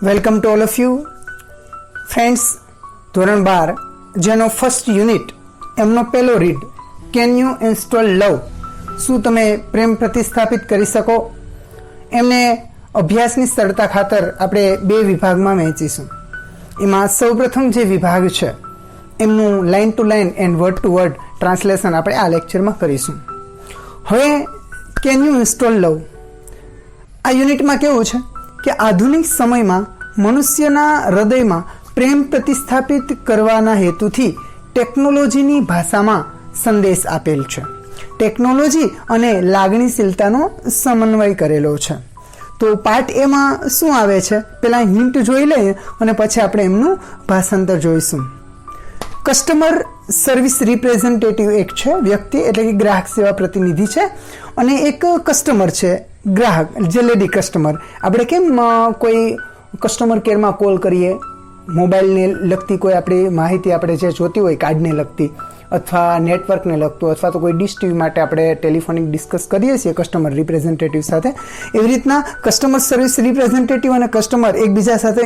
Welcome to all of you friends. ધોરણ 12 જેનો first unit એમનો પહેલો રીડ, કેન યુ ઇન્સ્ટોલ લવ, શું તમે પ્રેમ પ્રતિસ્થાપિત કરી શકો, એમને અભ્યાસની સરળતા ખાતર આપણે બે વિભાગમાં વહેંચીશું. એમાં સૌપ્રથમ જે વિભાગ છે એમનું line to line and word two word translation આપણે આ લેક્ચરમાં કરીશું. હવે કેન યુ ઇન્સ્ટોલ લવ, આ યુનિટમાં કેવું છે કે આધુનિક સમયમાં મનુષ્યના હૃદયમાં પ્રેમ પ્રતિસ્થાપિત કરવાના હેતુથી ટેકનોલોજીની ભાષામાં સંદેશ આપેલ છે. ટેકનોલોજી અને લાગણીશીલતાનો સમન્વય કરેલો છે. તો પાર્ટ એમાં શું આવે છે, પહેલાં હિન્ટ જોઈ લઈએ અને પછી આપણે એમનું ભાષાંતર જોઈશું. કસ્ટમર સર્વિસ રિપ્રેઝેન્ટેટિવ એક છે વ્યક્તિ, એટલે કે ગ્રાહક સેવા પ્રતિનિધિ છે, અને એક કસ્ટમર છે ગ્રાહક, જે લેડી કસ્ટમર. આપણે કેમ કોઈ કસ્ટમર કેરમાં કોલ કરીએ, મોબાઈલને લગતી કોઈ આપણી માહિતી આપણે જે જોતી હોય, કાર્ડને લગતી અથવા નેટવર્કને લગતું, અથવા તો કોઈ ડિશ ટીવી માટે આપણે ટેલિફોનિક ડિસ્કસ કરીએ છીએ કસ્ટમર રિપ્રેઝેન્ટેટિવ સાથે. એવી રીતના કસ્ટમર સર્વિસ રિપ્રેઝેન્ટેટિવ અને કસ્ટમર એકબીજા સાથે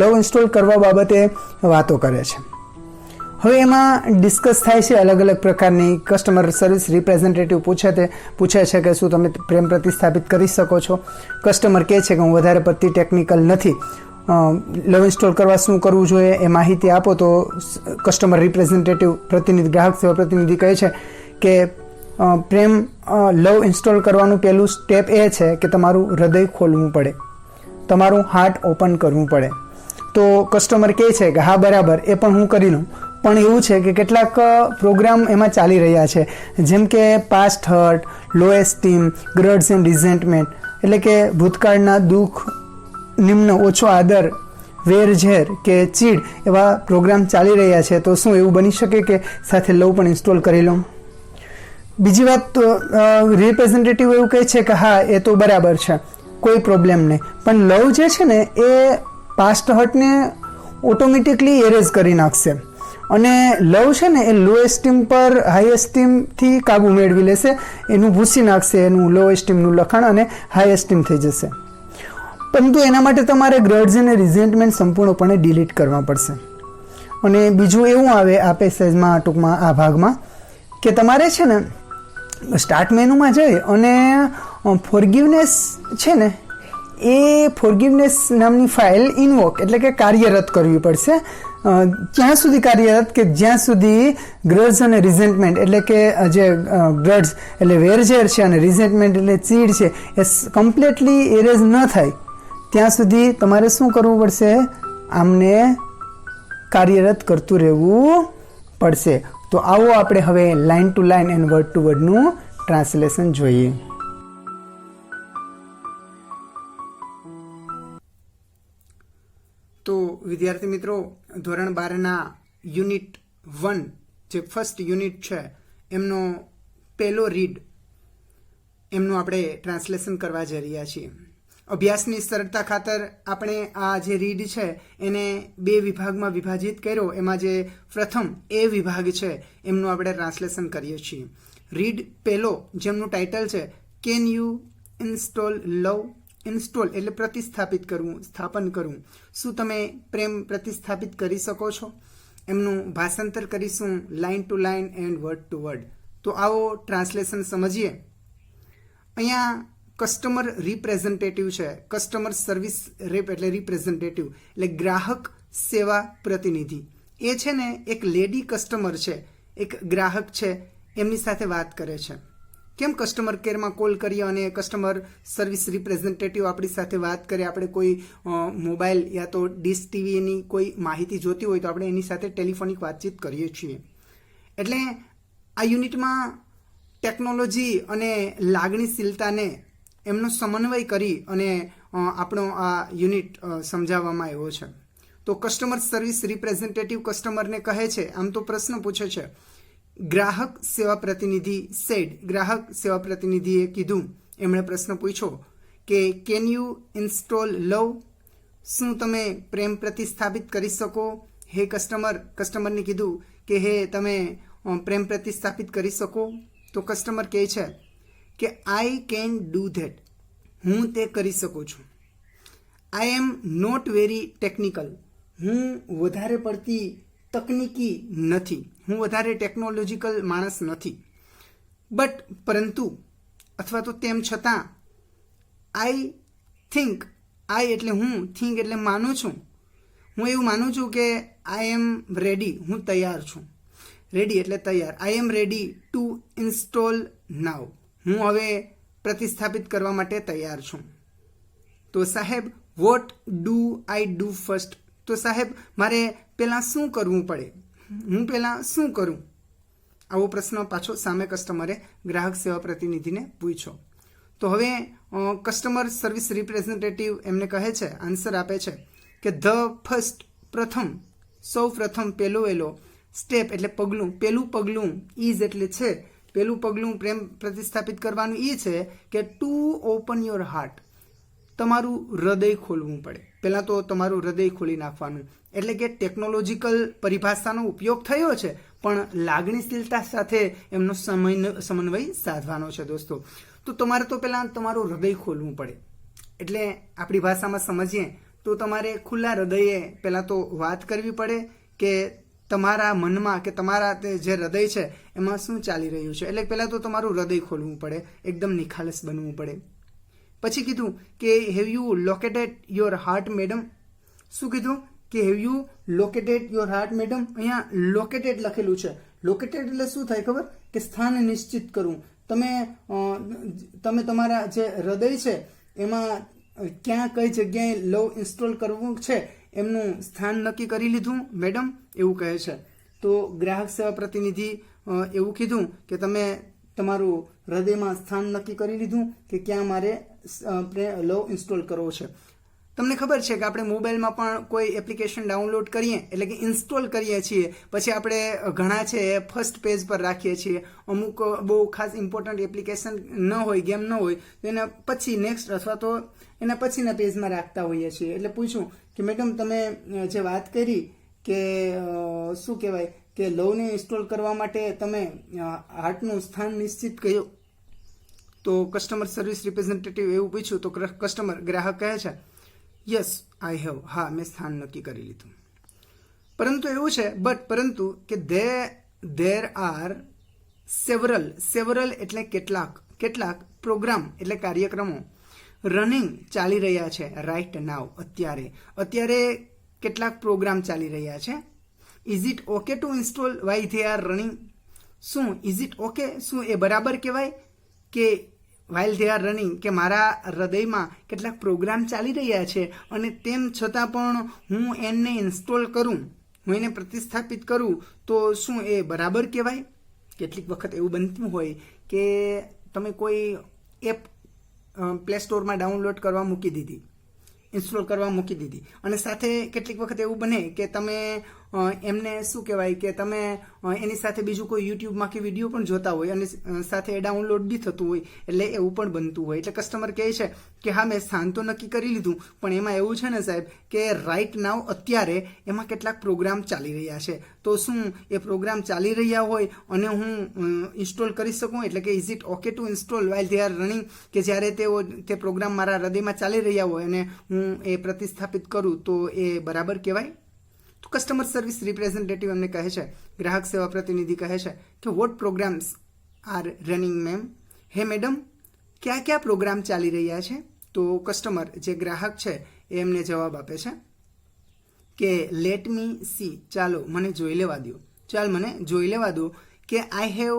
લવ ઇન્સ્ટોલ કરવા બાબતે વાતો કરે છે. હવે એમાં ડિસ્કસ થાય છે અલગ અલગ પ્રકારની. કસ્ટમર સર્વિસ રિપ્રેઝેન્ટેટિવ પૂછે છે કે શું તમે પ્રેમ પ્રતિસ્થાપિત કરી શકો છો. કસ્ટમર કહે છે કે હું વધારે પડતી ટેકનિકલ નથી, લવ ઇન્સ્ટોલ કરવા શું કરવું જોઈએ એ માહિતી આપો. તો કસ્ટમર રિપ્રેઝેન્ટેટિવ પ્રતિનિધિ, ગ્રાહક સેવા પ્રતિનિધિ કહે છે કે લવ ઇન્સ્ટોલ કરવાનું પહેલું સ્ટેપ એ છે કે તમારું હૃદય ખોલવું પડે, તમારું હાર્ટ ઓપન કરવું પડે. તો કસ્ટમર કહે છે કે હા બરાબર, એ પણ હું કરી લઉં. પણ એવું છે કે કેટલાક પ્રોગ્રામ એમાં ચાલી રહ્યા છે, જેમ કે past hurt, low esteem, grudges and resentment, એટલે કે ભૂતકાળના દુઃખ, નિમ્ન ઓછો આદર, વેરઝેર કે ચીડ, એવા પ્રોગ્રામ ચાલી રહ્યા છે. તો શું એવું બની શકે કે સાથે લવ પણ ઇન્સ્ટોલ કરી લઉં? બીજી વાત, તો રિપ્રેઝેન્ટેટિવ એવું કહે છે કે હા એ તો બરાબર છે, કોઈ પ્રોબ્લેમ નહીં, પણ લવ જે છે ને એ પાસ્ટ હર્ટને ઓટોમેટિકલી એરેઝ કરી નાખશે. અને લવ છે ને એ લો એસ્ટીમ પર હાઈ એસ્ટીમથી કાબુ મેળવી લેશે, એનું ભૂસી નાખશે, એનું લો એસ્ટીમનું લખાણ, અને હાઈ એસ્ટીમ થઈ જશે. પરંતુ એના માટે તમારે ગ્રડ્સ અને રિઝેન્ટમેન્ટ સંપૂર્ણપણે ડિલીટ કરવા પડશે. અને બીજું એવું આવે આ પેસેજમાં, ટૂંકમાં આ ભાગમાં, કે તમારે છે ને સ્ટાર્ટ મેનુમાં જઈ અને ફોરગિવનેસ છે ને એ ફોરગિવનેસ નામની ફાઇલ ઇન્વોક, એટલે કે કાર્યરત કરવી પડશે. ક્યાં સુધી કાર્યરત? કે જ્યાં સુધી ગ્રડ્સ અને રિઝેન્ટમેન્ટ, એટલે કે જે ગ્રડ્સ એટલે વેરઝેર છે અને રિઝેન્ટમેન્ટ એટલે ચીડ છે, એ કમ્પ્લીટલી એરેઝ ન થાય ત્યાં સુધી તમારે શું કરવું પડશે? આમને કાર્યરત કરતું રહેવું પડશે. તો આવો આપણે હવે line to line and word to વર્ડનું ટ્રાન્સલેશન જોઈએ. તો વિદ્યાર્થી મિત્રો, ધોરણ 12ના યુનિટ 1, જે ફર્સ્ટ યુનિટ છે એમનો પહેલો રીડ, એમનું આપણે ટ્રાન્સલેશન કરવા જઈ રહ્યા છીએ. અભ્યાસની સરળતા ખાતર આપણે આ જે રીડ છે એને બે વિભાગમાં વિભાજિત કર્યો. એમાં જે પ્રથમ એ વિભાગ છે એમનું આપણે ટ્રાન્સલેશન કરીએ છીએ. રીડ પહેલો, જેમનું ટાઇટલ છે can you install love. Install એટલે પ્રતિસ્થાપિત કરવું, સ્થાપન કરવું. શું તમે પ્રેમ પ્રતિસ્થાપિત કરી શકો છો? એમનું ભાષાંતર કરીશું line to line and word two word. તો આવો ટ્રાન્સલેશન સમજીએ. અહીંયા કસ્ટમર રિપ્રેઝેન્ટેટિવ છે, કસ્ટમર સર્વિસ રેપ એટલે રિપ્રેઝેન્ટેટિવ એટલે ગ્રાહક સેવા પ્રતિનિધિ. એ છે ને એક લેડી કસ્ટમર છે, એક ગ્રાહક છે, એમની સાથે વાત કરે છે. કેમ કસ્ટમર કેરમાં કોલ કરીએ અને કસ્ટમર સર્વિસ રિપ્રેઝેન્ટેટિવ આપણી સાથે વાત કરે? આપણે કોઈ મોબાઈલ યા તો ડિશ ટીવીની કોઈ માહિતી જોતી હોય તો આપણે એની સાથે ટેલિફોનિક વાતચીત કરીએ છીએ. એટલે આ યુનિટમાં ટેકનોલોજી અને લાગણીશીલતાને એમનો સમન્વય કરી અને આપણો આ યુનિટ સમજાવવામાં આવ્યો છે. તો કસ્ટમર સર્વિસ રિપ્રેઝેન્ટેટિવ કસ્ટમરને કહે છે, આમ તો પ્રશ્ન પૂછે છે. ગ્રાહક સેવા પ્રતિનિધિ સેડ, ગ્રાહક સેવા પ્રતિનિધિએ કીધું, એમણે પ્રશ્ન પૂછ્યો કે કેન યુ ઇન્સ્ટોલ લવ, શું તમે પ્રેમ પ્રતિસ્થાપિત કરી શકો? હે કસ્ટમરને કીધું કે હે તમે પ્રેમ પ્રતિસ્થાપિત કરી શકો? તો કસ્ટમર કહે છે કે આઈ કેન ડુ ધેટ, હું તે કરી શકું છું. આઈ એમ નોટ વેરી ટેકનિકલ. હું વધારે પડતી તકનીકી નથી, હું વધારે ટેકનોલોજીકલ માણસ નથી. બટ પરંતુ અથવા તો તેમ છતાં આઈ થિંક, આઈ એટલે હું, થિંક એટલે માનું છું, હું એવું માનું છું કે આઈ એમ રેડી, હું તૈયાર છું. રેડી એટલે તૈયાર. આઈ એમ રેડી ટુ ઇન્સ્ટોલ નાવ, હું હવે પ્રતિસ્થાપિત કરવા માટે તૈયાર છું. તો સાહેબ what do I do first, તો સાહેબ મારે પહેલાં શું કરવું પડે, હું પહેલાં શું કરું? આવો પ્રશ્ન પાછો સામે કસ્ટમરે ગ્રાહક સેવા પ્રતિનિધિને પૂછ્યો. તો હવે કસ્ટમર સર્વિસ રિપ્રેઝેન્ટેટિવ એમને કહે છે, આન્સર આપે છે કે ધ ફર્સ્ટ, પ્રથમ, સૌ પ્રથમ, પહેલો સ્ટેપ એટલે પગલું, પહેલું પગલું, ઇઝ એટલે છે, પહેલું પગલું પ્રેમ પ્રતિસ્થાપિત કરવાનું એ છે કે ટુ ઓપન યોર હાર્ટ, તમારું હૃદય ખોલવું પડે. પહેલાં તો તમારું હૃદય ખોલી નાખવાનું. એટલે કે ટેકનોલોજીકલ પરિભાષાનો ઉપયોગ થયો છે પણ લાગણીશીલતા સાથે એમનો સમન્વય સાધવાનો છે દોસ્તો. તો તમારે તો પહેલાં તમારું હૃદય ખોલવું પડે. એટલે આપણી ભાષામાં સમજીએ તો તમારે ખુલ્લા હૃદયે પહેલાં તો વાત કરવી પડે કે તમારા મનમાં કે તમારા જે હૃદય છે એમાં શું ચાલી રહ્યું છે. એટલે પહેલાં તો તમારું હૃદય ખોલવું પડે, એકદમ નિખાલસ બનવું પડે. પછી કીધું કે have you located your heart madam. શું કીધું કે have you located your heart madam. અહીંયા લોકેટેડ લખેલું છે. લોકેટેડ એટલે શું થાય ખબર? કે સ્થાન નિશ્ચિત કરવું. તમે તમારા જે હૃદય છે એમાં ક્યાં કઈ જગ્યાએ લવ ઇન્સ્ટોલ કરવું છે એમનું સ્થાન નક્કી કરી લીધું મેડમ, એવું કહે છે. તો ગ્રાહક સેવા પ્રતિનિધિ એવું કીધું કે તમે તમારું હૃદયમાં સ્થાન નક્કી કરી લીધું કે ક્યાં મારે લવ ઇન્સ્ટોલ કરવો છે. તમને ખબર છે કે આપણે મોબાઈલમાં પણ કોઈ એપ્લિકેશન ડાઉનલોડ કરીએ એટલે કે ઇન્સ્ટોલ કરીએ છીએ, પછી આપણે ઘણા છે એ ફર્સ્ટ પેજ પર રાખીએ છીએ. અમુક બહુ ખાસ ઇમ્પોર્ટન્ટ એપ્લિકેશન ન હોય, ગેમ ન હોય તો એના પછી નેક્સ્ટ અથવા તો એના પછીના પેજમાં રાખતા હોઈએ છીએ. એટલે પૂછું કે મેડમ તમે જે વાત કરી કે શું કહેવાય કે લવને ઇન્સ્ટોલ કરવા માટે તમે હાર્ટનું સ્થાન નિશ્ચિત કર્યું. તો કસ્ટમર સર્વિસ રિપ્રેઝેન્ટેટિવ એવું પૂછ્યું તો કસ્ટમર ગ્રાહક કહે છે યસ આઈ હેવ, હા મેં સ્થાન નક્કી કરી લીધું. પરંતુ એવું છે પરંતુ કે ધેર આર સેવરલ એટલે કેટલાક પ્રોગ્રામ એટલે કાર્યક્રમો રનિંગ ચાલી રહ્યા છે રાઇટ નાવ, અત્યારે કેટલાક પ્રોગ્રામ ચાલી રહ્યા છે. Is it okay to install why they are running. શું ઇઝ ઇટ ઓકે, શું એ બરાબર કહેવાય કે વાઇલ ધે આર રનિંગ કે મારા હૃદયમાં કેટલાક પ્રોગ્રામ ચાલી રહ્યા છે અને તેમ છતાં પણ હું એને ઇન્સ્ટોલ કરું, હું એને પ્રતિસ્થાપિત કરું, તો શું એ બરાબર કહેવાય? કેટલીક વખત એવું બનતું હોય કે તમે કોઈ એપ પ્લે સ્ટોરમાં ડાઉનલોડ કરવા મૂકી દીધી, ઇન્સ્ટોલ કરવા મૂકી દીધી અને સાથે કેટલીક વખત એવું બને કે તમે એમને શું કહેવાય કે તમે એની સાથે બીજું કોઈ યુટ્યુબમાં કે વિડીયો પણ જોતા હોય અને સાથે એ ડાઉનલોડ બી થતું હોય. એટલે એવું પણ બનતું હોય. એટલે કસ્ટમર કહે છે કે હા મેં સ્થાન તો નક્કી કરી લીધું પણ એમાં એવું છે ને સાહેબ કે રાઇટ નાવ અત્યારે એમાં કેટલાક પ્રોગ્રામ ચાલી રહ્યા છે. તો શું એ પ્રોગ્રામ ચાલી રહ્યા હોય અને હું ઇન્સ્ટોલ કરી શકું? એટલે કે is it okay to install while they are running, કે જ્યારે તે પ્રોગ્રામ મારા હૃદયમાં ચાલી રહ્યા હોય અને હું એ પ્રતિસ્થાપિત કરું તો એ બરાબર કહેવાય? તો કસ્ટમર સર્વિસ રિપ્રેઝેન્ટેટિવ એમને કહે છે, ગ્રાહક સેવા પ્રતિનિધિ કહે છે કે what programs are running ma'am. Hey madam કયા પ્રોગ્રામ ચાલી રહ્યા છે? તો કસ્ટમર જે ગ્રાહક છે એ એમને જવાબ આપે છે કે લેટ મી સી, ચાલો મને જોઈ લેવા દો કે આઈ હેવ,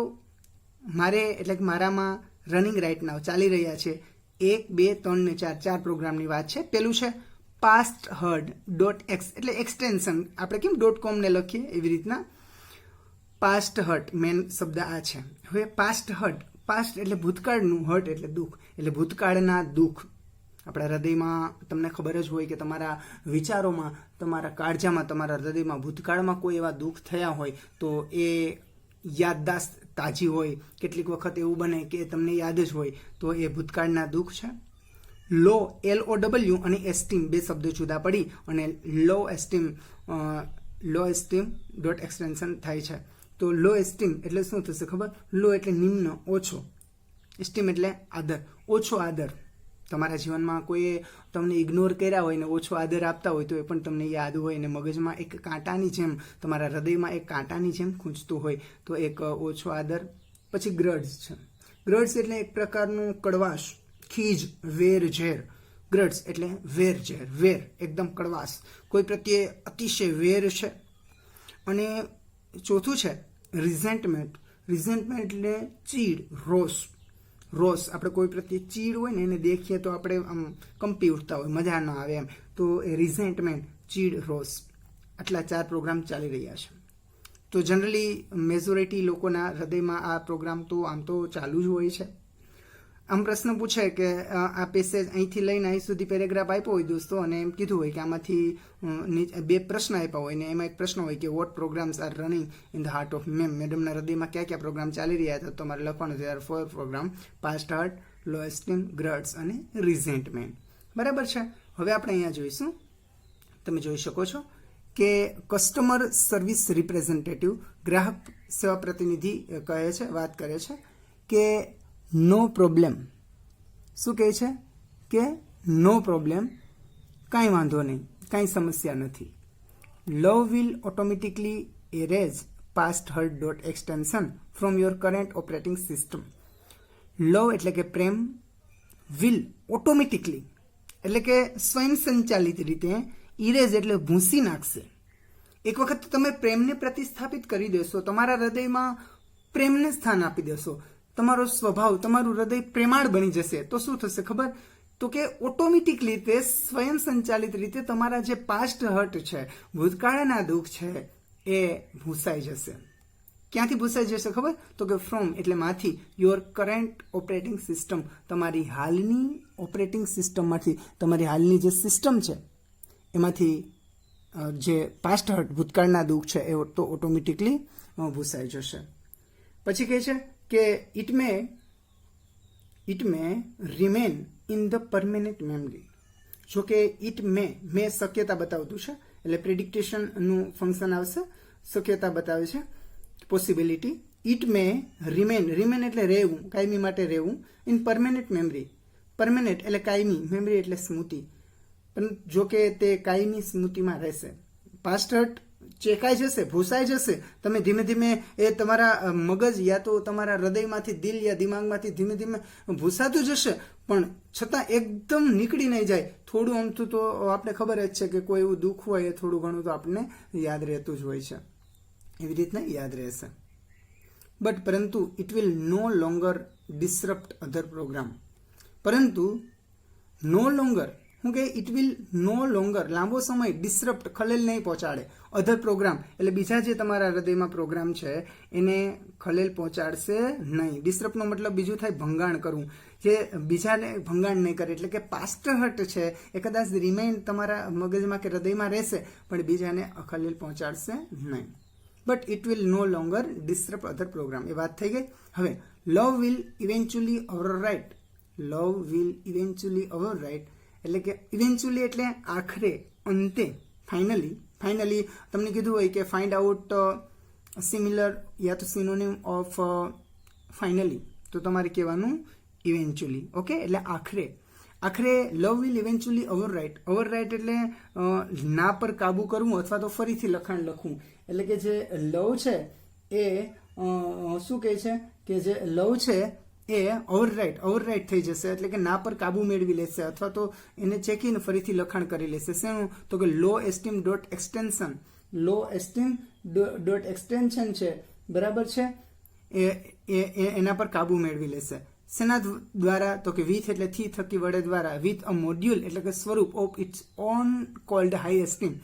મારે એટલે કે મારામાં રનિંગ રાઇટ નાવ ચાલી રહ્યા છે 1, 2, 3 ને 4 પ્રોગ્રામની વાત છે. પેલું છે pastherd.x એટલે એક્સટેન્શન, આપણે કેમ .com ને લખીએ એવી રીતના pastherd મેન શબ્દ આ છે. હવે પાસ્ટ એટલે ભૂતકાળનું, હર્ટ એટલે દુઃખ, એટલે ભૂતકાળના દુઃખ. આપણા હૃદયમાં તમને ખબર જ હોય કે તમારા વિચારોમાં, તમારા કાળજામાં, તમારા હૃદયમાં ભૂતકાળમાં કોઈ એવા દુઃખ થયા હોય તો એ યાદદાસ્ત તાજી હોય. કેટલીક વખત એવું બને કે તમને યાદ જ હોય તો એ ભૂતકાળના દુઃખ છે. લો LOW અને એસ્ટીમ બે શબ્દો જુદા પડી અને લો એસ્ટીમ ડોટ એક્સટેન્શન થાય છે. તો લો એસ્ટીમ એટલે શું થશે ખબર? લો એટલે નિમ્ન, ઓછો. એસ્ટીમ એટલે આદર, ઓછો આદર. તમારા જીવનમાં કોઈએ તમને ઇગ્નોર કર્યા હોય ને ઓછો આદર આપતા હોય તો એ પણ તમને યાદ હોય ને મગજમાં એક કાંટાની જેમ, તમારા હૃદયમાં એક કાંટાની જેમ ખૂંચતું હોય તો એક ઓછો આદર. પછી ગ્રડ્સ છે. ગ્રડ્સ એટલે એક પ્રકારનું કડવાશ, ખીજ, વેર, ઝેર. ગ્રડ્સ એટલે વેર, ઝેર, વેર, એકદમ કડવાશ, કોઈ પ્રત્યે અતિશય વેર છે. અને ચોથું છે રિઝેન્ટમેન્ટ. રિઝેન્ટમેન્ટ એટલે ચીડ, રોષ. રોષ, આપણે કોઈ પ્રત્યે ચીડ હોય ને એને દેખીએ તો આપણે આમ કંપી ઉઠતા હોય, મજા ન આવે એમ, તો એ રિઝેન્ટમેન્ટ, ચીડ, રોષ. આટલા 4 પ્રોગ્રામ ચાલી રહ્યા છે. તો જનરલી મેજોરિટી લોકોના હૃદયમાં આ પ્રોગ્રામ તો આમ તો ચાલુ જ હોય છે. આમ પ્રશ્ન પૂછે કે આ પેસેજ અહીંથી લઈને અહીં સુધી પેરેગ્રાફ આપ્યો હોય દોસ્તો, અને એમ કીધું હોય કે આમાંથી 2 પ્રશ્ન આપ્યા હોય ને એમાં એક પ્રશ્ન હોય કે what programs are running in the heart of મેડમના હૃદયમાં કયા કયા પ્રોગ્રામ ચાલી રહ્યા હતા, તો તમારે લખવાનું છે 4 programme: past hurt, low esteem, ગ્રડ્સ અને રિઝેન્ટમેન્ટ. બરાબર છે. હવે આપણે અહીંયા જોઈશું, તમે જોઈ શકો છો કે કસ્ટમર સર્વિસ રિપ્રેઝેન્ટેટિવ, ગ્રાહક સેવા પ્રતિનિધિ કહે છે, વાત કરે છે કે નો પ્રોબ્લેમ. શું કહે છે કે નો પ્રોબ્લેમ, કાંઈ વાંધો નહીં, કાંઈ સમસ્યા નથી. Love will automatically erase past hurt dot extension from your current operating system. Love એટલે કે પ્રેમ, વિલ ઓટોમેટિકલી એટલે કે સ્વયં સંચાલિત રીતે, ઇરેઝ એટલે ભૂંસી નાખશે. એક વખત તમે પ્રેમને પ્રતિસ્થાપિત કરી દેશો, તમારા હૃદયમાં પ્રેમને સ્થાન આપી દેશો, તમારો સ્વભાવ, તમારું હૃદય પ્રેમાળ બની જશે, તો શું થશે ખબર? તો કે ઓટોમેટિકલી રીતે, સ્વયં સંચાલિત રીતે તમારા જે પાસ્ટ હર્ટ છે, ભૂતકાળના દુઃખ છે, એ ભૂસાઈ જશે. ક્યાંથી ભૂસાઈ જશે ખબર? તો કે ફ્રોમ એટલે માંથી, યોર કરંટ ઓપરેટિંગ સિસ્ટમ, તમારી હાલની ઓપરેટિંગ સિસ્ટમમાંથી, તમારી હાલની જે સિસ્ટમ છે એમાંથી જે પાસ્ટ હર્ટ, ભૂતકાળના દુઃખ છે, એ તો ઓટોમેટિકલી ભૂસાઈ જશે. પછી કહે છે કે it may remain in the permanent memory. જો કે ઇટ મે શક્યતા બતાવતું છે, એટલે પ્રિડિક્ટેશનનું ફંક્શન આવશે, શક્યતા બતાવે છે, પોસિબિલિટી. ઇટ મે રિમેન એટલે રહેવું, કાયમી માટે રહેવું, ઇન પરમેનન્ટ મેમરી. પરમેનન્ટ એટલે કાયમી, મેમરી એટલે સ્મૃતિ, પણ જો કે તે કાયમી સ્મૃતિમાં રહેશે. પાસ્ટ હર્ટ ચેકાઈ જશે, ભૂસાઈ જશે, તમે ધીમે ધીમે એ તમારા મગજ યા તો તમારા હૃદયમાંથી, દિલ યા દિમાગમાંથી ધીમે ધીમે ભૂસાતું જશે, પણ છતાં એકદમ નીકળી નહીં જાય. થોડું અમથું તો આપણે ખબર જ છે કે કોઈ એવું દુઃખ હોય એ થોડું ઘણું તો આપણને યાદ રહેતું જ હોય છે, એવી રીતના યાદ રહેશે. બટ પરંતુ it will no longer disrupt other program. પરંતુ નો લોંગર હું કે ઇટ વિલ નો લોંગર, લાંબો સમય, ડિસરપ્ટ ખલેલ નહીં પહોંચાડે, અધર પ્રોગ્રામ એટલે બીજા જે તમારા હૃદયમાં પ્રોગ્રામ છે એને ખલેલ પહોંચાડશે નહીં. ડિસરપ્ટનો મતલબ બીજું થાય ભંગાણ કરવું, જે બીજાને ભંગાણ નહીં કરે. એટલે કે પાસ્ટ હર્ટ છે એ કદાચ રિમેઇન તમારા મગજમાં કે હૃદયમાં રહેશે, પણ બીજાને ખલેલ પહોંચાડશે નહીં. But it will no longer disrupt other program. એ વાત થઈ ગઈ. હવે love will eventually overwrite. Love will eventually overwrite એટલે કે ઇવેન્ચ્યુઅલી એટલે આખરે, અંતે, ફાઇનલી તમને કીધું હોય કે ફાઇન્ડ આઉટ સિમિલર યા તો સિનોનિમ ઓફ ફાઇનલી, તો તમારે કહેવાનું ઇવેન્ચ્યુઅલી. ઓકે, એટલે આખરે લવ વિલ ઇવેન્ચ્યુઅલી ઓવરરાઇટ એટલે ના પર કાબુ કરવું અથવા તો ફરીથી લખાણ લખવું. એટલે કે જે લવ છે એ શું કહે છે કે જે લવ છે એ ઓવરરાઇટ થઈ જશે, એટલે કે ના પર કાબુ મેળવી લેશે અથવા તો એને ચેકીને ફરીથી લખાણ કરી લેશે. શેનું? તો કે લો એસ્ટીમ ડોટ એક્સટેન્શન છે, બરાબર છે, એના પર કાબુ મેળવી લેશે. શેના દ્વારા? તો કે વિથ એટલે થી, થકી, વડે, દ્વારા. વિથ અ મોડ્યુલ એટલે કે સ્વરૂપ of its on cold high esteem.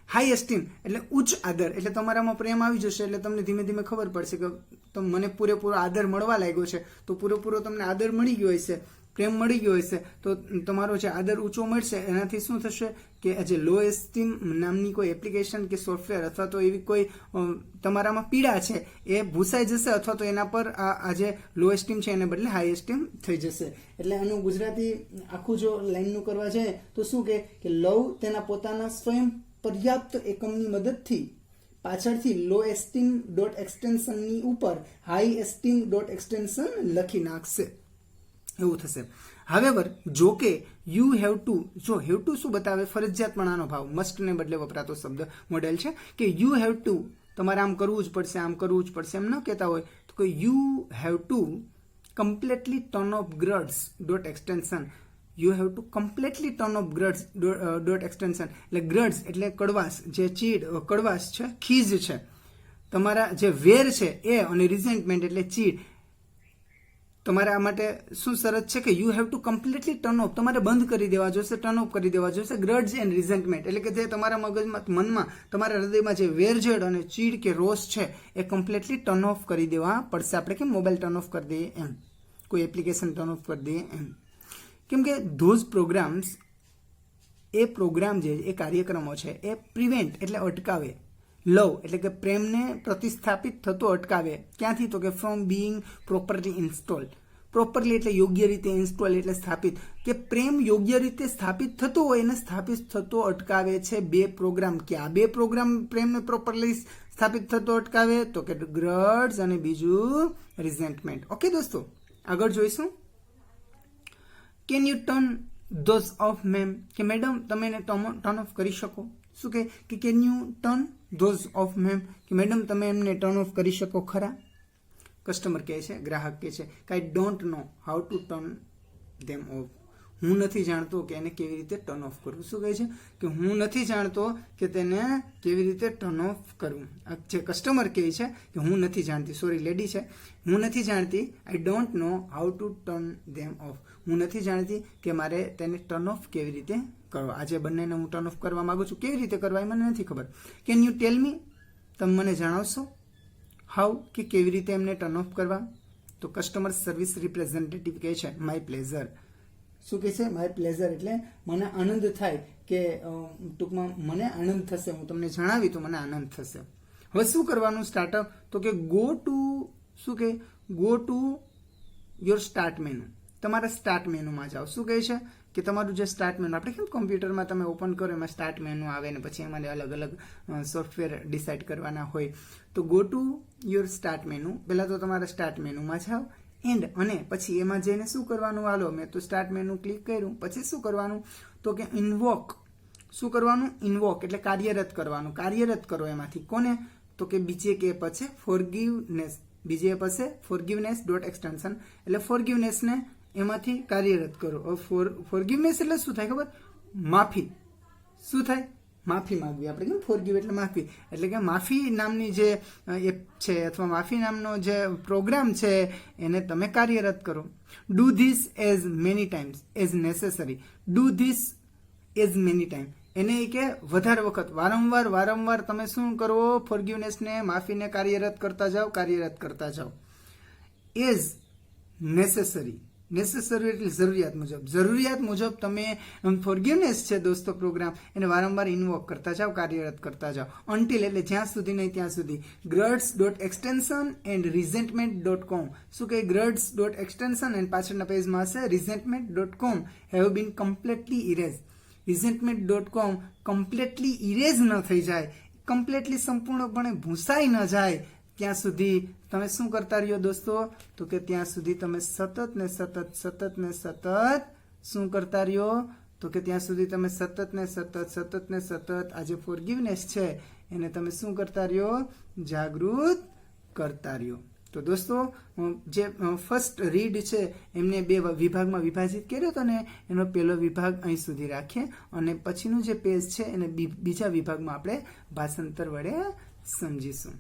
High esteem એટલે ઉચ્ચ આદર, એટલે તમારામાં પ્રેમ આવી જશે એટલે તમને ધીમે ધીમે ખબર પડશે કે તો મને પૂરેપૂરો આદર મળવા લાગ્યો છે, તો પૂરેપૂરો તમને આદર મળી ગયો હશે, પ્રેમ મળી ગયો હશે, તો તમારો જે આદર ઊંચો મળશે એનાથી શું થશે કે જે લો એસ્ટીમ નામની કોઈ એપ્લિકેશન કે સોફ્ટવેર અથવા તો એવી કોઈ તમારામાં પીડા છે એ ભૂસાઈ જશે, અથવા તો એના પર આ જે લો એસ્ટીમ છે એને બદલે હાઈ એસ્ટીમ થઈ જશે. એટલે આનું ગુજરાતી આખું જો લાઈનનું કરવા જાય તો શું કે લવ તેના પોતાના સ્વયં પર્યાપ્ત એકમની મદદથી પાછળથી લો એસ્ટીમ ડોટ એક્સટેન્શનની ઉપર હાઈ એસ્ટીમ ડોટ એક્સટેન્શન લખી નાખશે, એવું થશે. હાવેવર જો કે યુ હેવ ટુ, જો હેવ ટુ શું બતાવે? ફરજિયાતપણાનો ભાવ, મસ્ટને બદલે વપરાતો શબ્દ મોડેલ છે કે યુ હેવ ટુ, તમારે આમ કરવું જ પડશે, આમ કરવું જ પડશે, એમ ન કહેતા હોય તો કે you have to completely turn off grads dot extension. You have to completely turn off grads dot extension. એટલે ગ્રડ્સ એટલે કડવાશ, જે ચીડ કડવાશ છે, ખીજ છે, તમારા જે વેર છે એ, અને રિઝેન્ટમેન્ટ એટલે ચીડ. તમારે આ માટે શું શરત છે કે you have to completely turn of, તમારે બંધ કરી દેવા જોશે, ટર્ન ઓફ કરી દેવા જોશે ગ્રડ્સ એન્ડ રિઝેન્ટમેન્ટ. એટલે કે જે તમારા મગજમાં, મનમાં, તમારા હૃદયમાં જે વેરઝેડ અને ચીડ કે રોષ છે એ કમ્પ્લીટલી ટર્ન ઓફ કરી દેવા પડશે. આપણે કેમ મોબાઈલ ટર્ન ઓફ કરી દઈએ એમ, કોઈ એપ્લિકેશન ટર્ન ઓફ કરી દઈએ એમ. કેમ કે ધોઝ પ્રોગ્રામ્સ, એ પ્રોગ્રામ જે એ કાર્યક્રમો છે એ પ્રિવેન્ટ એટલે અટકાવે, લવ એટલે કે પ્રેમને પ્રતિસ્થાપિત થતો અટકાવે. ક્યાંથી? તો કે from being properly install. Properly એટલે યોગ્ય રીતે, ઇન્સ્ટોલ એટલે સ્થાપિત, કે પ્રેમ યોગ્ય રીતે સ્થાપિત થતો હોય એને સ્થાપિત થતો અટકાવે છે બે પ્રોગ્રામ. કે આ બે પ્રોગ્રામ પ્રેમને પ્રોપરલી સ્થાપિત થતો અટકાવે તો કે ગ્રડ્સ અને બીજું રિઝેન્ટમેન્ટ. ઓકે દોસ્તો, આગળ જોઈશું. Can U turn those of ma'am, કે મેડમ તમે એને ટર્ન ઓફ કરી શકો. શું કે can U turn those of ma'am, કે મેડમ તમે એમને ટર્ન ઓફ કરી શકો ખરા? કસ્ટમર કહે છે, ગ્રાહક કહે છે કે I don't know how to turn them of. હું નથી જાણતો કે એને કેવી રીતે ટર્ન ઓફ કરવું. શું કહે છે કે હું નથી જાણતો કે તેને કેવી રીતે ટર્ન ઓફ કરવું. જે કસ્ટમર કહે છે કે હું નથી જાણતી, સોરી લેડી છે, હું નથી જાણતી, I don't know how to turn them of. હું નથી જાણતી કે મારે તેને ટર્ન ઓફ કેવી રીતે કરવા. આજે બંનેને હું ટર્ન ઓફ કરવા માંગુ છું, કેવી રીતે કરવા એ મને નથી ખબર. કેન યુ ટેલ મી, તમે મને જણાવશો હાઉ, કે કેવી રીતે એમને ટર્ન ઓફ કરવા? તો કસ્ટમર સર્વિસ રિપ્રેઝેન્ટેટિવ કહે છે માય પ્લેઝર. શું કહે છે? માય પ્લેઝર એટલે મને આનંદ થાય, કે ટૂંકમાં મને આનંદ થશે, હું તમને જણાવી તો મને આનંદ થશે. હવે શું કરવાનું સ્ટાર્ટઅપ? તો કે ગો ટુ, શું કે go to your start menu. તમારા સ્ટાર્ટ મેનુમાં જાઓ. શું કહે છે કે તમારું જે સ્ટાર્ટ મેનુ, આપણે કેમ કોમ્પ્યુટરમાં તમે ઓપન કરો એમાં સ્ટાર્ટ મેનુ આવે ને પછી એમાં અલગ અલગ સોફ્ટવેર ડિસાઇડ કરવાના હોય. તો go to your start menu, પહેલાં તો તમારા સ્ટાર્ટ મેનુમાં જાઓ, અને પછી એમાં જઈને શું કરવાનું? હાલો, મેં તો સ્ટાર્ટ મેનુ ક્લિક કર્યું, પછી શું કરવાનું? તો કે ઇન્વોક. શું કરવાનું? ઇન્વોક એટલે કાર્યરત કરવાનું. કાર્યરત કરો એમાંથી. કોને? તો કે બીજી એક એપ છે ફોરગીવનેસ. બીજી એપ હશે ફોરગીવનેસ ડોટ એક્સટેન્શન. એટલે ફોરગીવનેસને એમાંથી કાર્યરત કરો. ફોરગીવનેસ એટલે શું થાય ખબર? માફી. શું થાય? માફી માંગવી. આપણે કેમ ફોરગીવ એટલે માફી, એટલે કે માફી નામની જે એપ છે અથવા માફી નામનો જે પ્રોગ્રામ છે એને તમે કાર્યરત કરો. Do this as many times as necessary. Do this as many time, એને કે વધારે વખત, વારંવાર તમે શું કરો? ફોરગીવનેસને, માફીને કાર્યરત કરતા જાઓ, કાર્યરત કરતા જાઓ. As necessary. નેસેસરી એટલે જરૂરિયાત મુજબ. જરૂરિયાત મુજબ તમે ફોરગીવનેસ છે દોસ્તો પ્રોગ્રામ, એને વારંવાર ઇન્વોક કરતા જાઓ, કાર્યરત કરતા જાઓ. અન્ટિલ એટલે જ્યાં સુધી નહીં ત્યાં સુધી. Grads dot extension and resentment dot com. શું કહે? ગ્રડ્સ ડોટ એક્સટેન્શન એન્ડ પાછળના પેજમાં હશે resentment dot com have been completely erase. Resentment dot com completely erase ન થઈ જાય, કમ્પ્લીટલી સંપૂર્ણપણે ભૂંસાઈ ન જાય ત્યાં સુધી તમે શું કરતા રહ્યો દોસ્તો? તો કે ત્યાં સુધી તમે સતત શું કરતા રહ્યો? તો કે ત્યાં સુધી તમે સતત આ જે ફોરગીવનેસ છે એને તમે શું કરતા રહ્યો? જાગૃત કરતા રહ્યો. તો દોસ્તો, જે ફર્સ્ટ રીડ છે એમને બે વિભાગમાં વિભાજિત કર્યો હતો ને, એનો પહેલો વિભાગ અહીં સુધી રાખીએ અને પછીનું જે પેજ છે એને બીજા વિભાગમાં આપણે ભાષાંતર વડે સમજીશું.